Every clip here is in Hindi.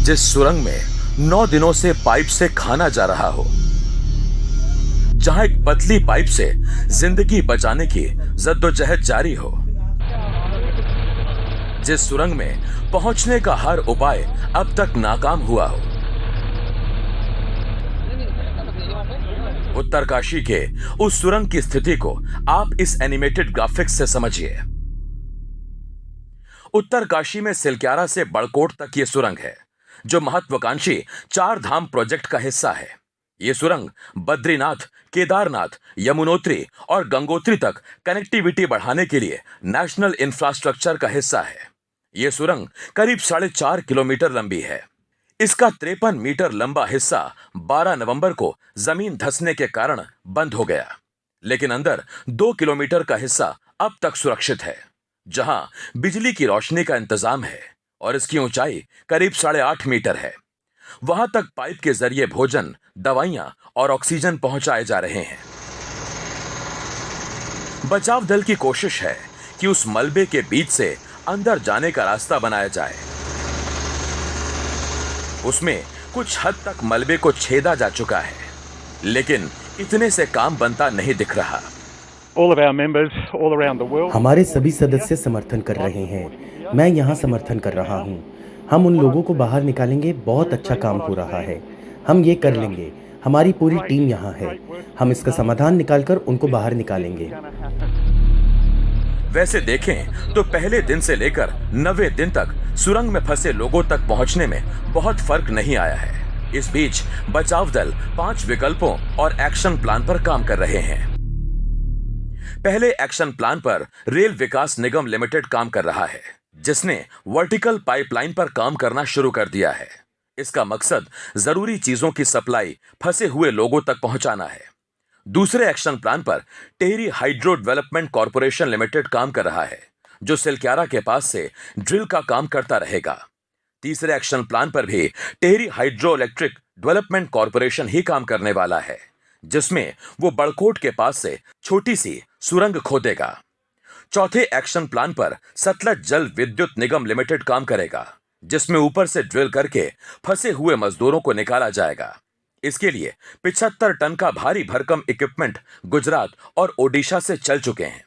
जिस सुरंग में 9 दिनों से पाइप से खाना जा रहा हो, जहां एक पतली पाइप से जिंदगी बचाने की जद्दोजहद जारी हो, जिस सुरंग में पहुंचने का हर उपाय अब तक नाकाम हुआ हो, उत्तरकाशी के उस सुरंग की स्थिति को आप इस एनिमेटेड ग्राफिक्स से समझिए। उत्तरकाशी में सिलक्यारा से बड़कोट तक यह सुरंग है, जो महत्वाकांक्षी 4 धाम प्रोजेक्ट का हिस्सा है। यह सुरंग बद्रीनाथ, केदारनाथ, यमुनोत्री और गंगोत्री तक कनेक्टिविटी बढ़ाने के लिए नेशनल इंफ्रास्ट्रक्चर का हिस्सा है। यह सुरंग करीब 4.5 किलोमीटर लंबी है। इसका 53 मीटर लंबा हिस्सा 12 नवंबर को जमीन धंसने के कारण बंद हो गया, लेकिन अंदर 2 किलोमीटर का हिस्सा अब तक सुरक्षित है, जहां बिजली की रोशनी का इंतजाम है और इसकी ऊंचाई करीब 8.5 मीटर है। वहां तक पाइप के जरिए भोजन, दवाइयां और ऑक्सीजन पहुंचाए जा रहे हैं। बचाव दल की कोशिश है कि उस मलबे के बीच से अंदर जाने का रास्ता बनाया जाए। उसमें कुछ हद तक मलबे को छेदा जा चुका है, लेकिन इतने से काम बनता नहीं दिख रहा। हमारे सभी सदस्य समर्थन कर रहे हैं। मैं यहाँ समर्थन कर रहा हूँ। हम उन लोगों को बाहर निकालेंगे। बहुत अच्छा काम हो रहा है। हम ये कर लेंगे। हमारी पूरी टीम यहाँ है। हम इसका समाधान निकालकर उनको बाहर निकालेंगे। वैसे देखें तो पहले दिन से लेकर 90 दिन तक सुरंग में फंसे लोगों तक पहुंचने में बहुत फर्क नहीं आया है। इस बीच बचाव दल 5 विकल्पों और एक्शन प्लान पर काम कर रहे हैं। पहले एक्शन प्लान पर रेल विकास निगम लिमिटेड काम कर रहा है, जिसने वर्टिकल पाइपलाइन पर काम करना शुरू कर दिया है। इसका मकसद जरूरी चीजों की सप्लाई फंसे हुए लोगों तक पहुंचाना है। दूसरे एक्शन प्लान पर Tehri hydro development corporation limited काम कर रहा है, जो सिलक्यारा के पास से ड्रिल का काम करता रहेगा। तीसरे एक्शन प्लान पर भी Tehri hydro electric development corporation ही काम करने वाला है, जिसमें वो बड़कोट के पास से छोटी सी सुरंग खोदेगा। चौथे एक्शन प्लान पर सतलज जल विद्युत निगम लिमिटेड काम करेगा, जिसमें ऊपर से ड्रिल करके फंसे हुए मजदूरों को निकाला जाएगा। इसके लिए 75 टन का भारी भरकम इक्विपमेंट गुजरात और ओडिशा से चल चुके हैं।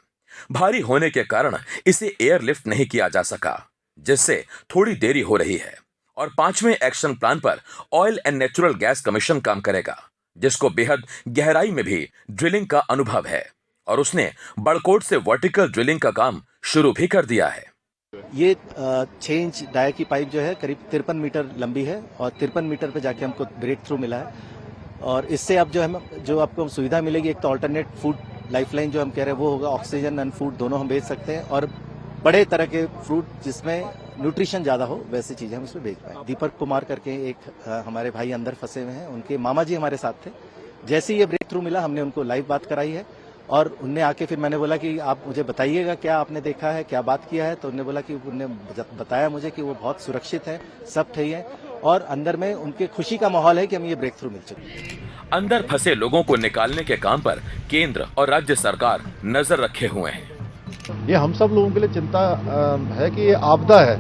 भारी होने के कारण इसे एयरलिफ्ट नहीं किया जा सका, जिससे थोड़ी देरी हो रही है। और 5वें एक्शन प्लान पर oil and natural gas commission काम करेगा, जिसको बेहद गहराई में भी ड्रिलिंग का अनुभव है और उसने बड़कोट से वर्टिकल ड्रिलिंग का काम शुरू भी कर दिया है। ये 6 इंच डाया की पाइप जो है करीब 53 मीटर लंबी है और 53 मीटर पे जाके हमको ब्रेक थ्रू मिला है। और इससे अब जो आपको सुविधा मिलेगी, एक तो अल्टरनेट फूड लाइफलाइन जो हम कह रहे हैं वो होगा, ऑक्सीजन एंड फूड दोनों हम भेज सकते हैं, और बड़े तरह के फ्रूट जिसमें न्यूट्रिशन ज्यादा हो वैसी चीजें हम इसमें भेज पाए। दीपक कुमार करके एक हमारे भाई अंदर फंसे हुए हैं, उनके मामा जी हमारे साथ थे। जैसे ही ये ब्रेक थ्रू मिला हमने उनको लाइव बात कराई है और उनने आके फिर मैंने बोला कि आप मुझे बताइएगा क्या आपने देखा है, क्या बात किया है। तो उन्होंने बोला कि उन्होंने बताया मुझे कि वो बहुत सुरक्षित है, सब सही है और अंदर में उनके खुशी का माहौल है कि हमें ये ब्रेक थ्रू मिल चुकी। अंदर फंसे लोगों को निकालने के काम पर केंद्र और राज्य सरकार नजर रखे हुए हैं। ये हम सब लोगों के लिए चिंता है कि ये आपदा है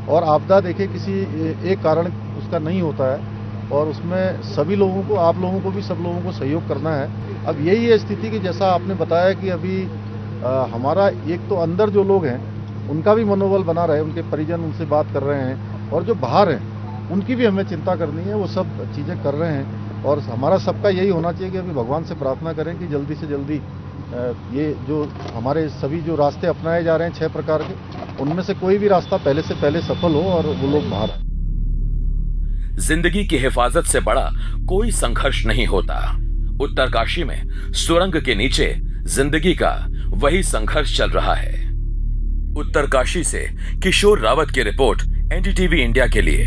और आपदा देखिए किसी एक कारण उसका नहीं होता है और उसमें सभी लोगों को, आप लोगों को भी, सब लोगों को सहयोग करना है। अब यही है स्थिति कि जैसा आपने बताया कि अभी हमारा एक तो अंदर जो लोग हैं उनका भी मनोबल बना रहे, उनके परिजन उनसे बात कर रहे हैं और जो बाहर हैं उनकी भी हमें चिंता करनी है, वो सब चीज़ें कर रहे हैं। और हमारा सबका यही होना चाहिए कि अभी भगवान से प्रार्थना करें कि जल्दी से जल्दी ये जो हमारे सभी जो रास्ते अपनाए जा रहे हैं 6 प्रकार के, उनमें से कोई भी रास्ता पहले से पहले सफल हो और वो लोग बाहर आए। जिंदगी की हिफाजत से बड़ा कोई संघर्ष नहीं होता। उत्तरकाशी में सुरंग के नीचे जिंदगी का वही संघर्ष चल रहा है। उत्तरकाशी से किशोर रावत की रिपोर्ट, एनडीटीवी इंडिया के लिए।